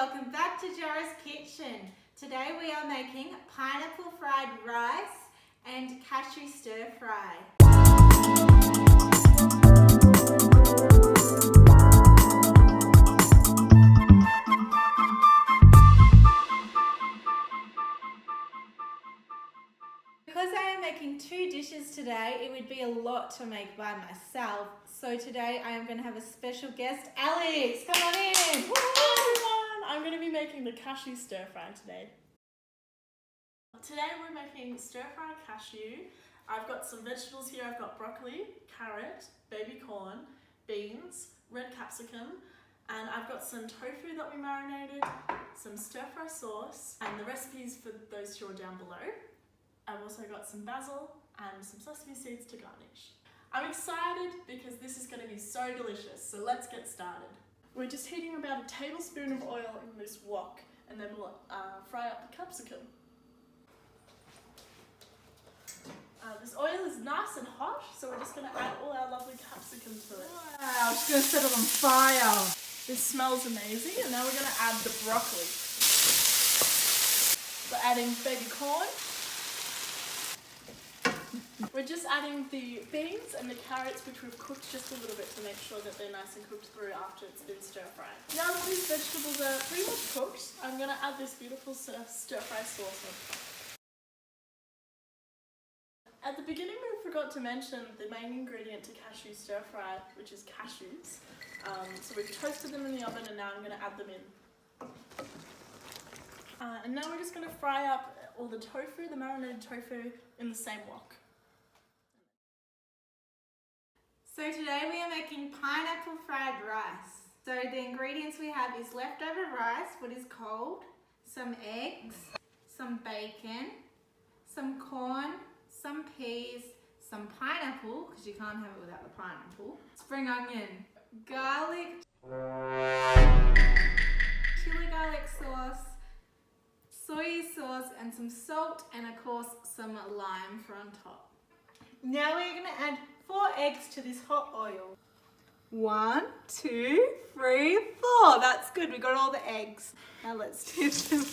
welcome back to Jarrah's kitchen. Today we are making pineapple fried rice and cashew stir fry. Because I am making two dishes today, it would be a lot to make by myself. So today I am going to have a special guest, Alex. Come on in. Hi everyone! I'm going to be making the cashew stir fry today. Today we're making stir fried cashew. I've got some vegetables here. I've got broccoli, carrot, baby corn, beans, red capsicum, and I've got some tofu that we marinated, some stir fry sauce, and the recipes for those two are down below. I've also got some basil and some sesame seeds to garnish. I'm excited because this is going to be so delicious, so let's get started. We're just heating about a tablespoon of oil in this wok, and then we'll fry up the capsicum. This oil is nice and hot, so we're just going to add all our lovely capsicum to it. Wow, she's going to set it on fire. This smells amazing, and now we're going to add the broccoli. We're adding baby corn. We're just adding the beans and the carrots, which we've cooked just a little bit to make sure that they're nice and cooked through after it's been stir-fried. Now that these vegetables are pretty much cooked, I'm going to add this beautiful stir-fry sauce on top. At the beginning we forgot to mention the main ingredient to cashew stir-fry, which is cashews. So we've toasted them in the oven and now I'm going to add them in. And now we're just going to fry up all the tofu, the marinated tofu, in the same wok. So today we are making pineapple fried rice. So the ingredients we have is leftover rice, what is cold, some eggs, some bacon, some corn, some peas, some pineapple, because you can't have it without the pineapple, spring onion, garlic, chili garlic sauce, soy sauce, and some salt, and of course some lime for on top. Now we're going to add 4 eggs to this hot oil. 1, 2, 3, 4. That's good. We got all the eggs. Now let's do them.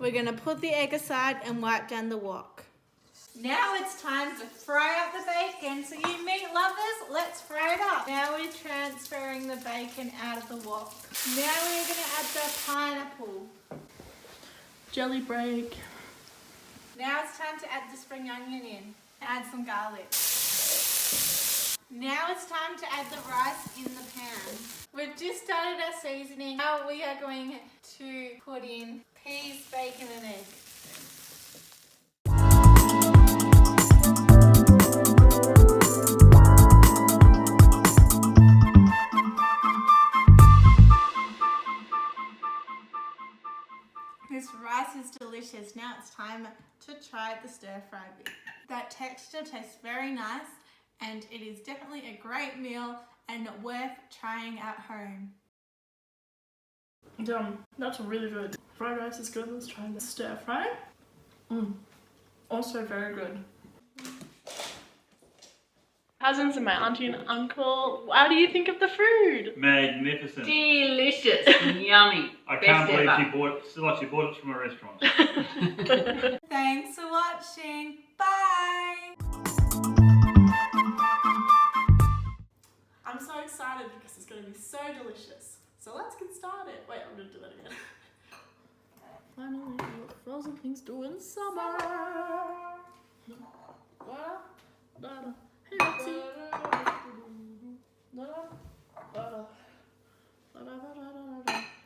We're going to put the egg aside and wipe down the wok. Now it's time to fry up the bacon. So you meat lovers, let's fry it up. Now we're transferring the bacon out of the wok. Now we're going to add the pineapple. Jelly break. Now it's time to add the spring onion in. Add some garlic. Now it's time to add the rice in the pan. We've just started our seasoning. Now we are going to put in peas, bacon and egg. This rice is delicious. Now it's time to try the stir fry bit. That texture tastes very nice and it is definitely a great meal and worth trying at home. Yum, that's really good. Fried rice is good. Let's try the stir fry. Also very good. Cousins and my auntie and uncle, how do you think of the food? Magnificent. Delicious. Yummy. I can't Best believe ever. she bought it from a restaurant. Thanks for watching. Bye! I'm so excited because it's going to be so delicious. So let's get started. Wait, I'm going to do that again. Finally, what frozen things do in summer.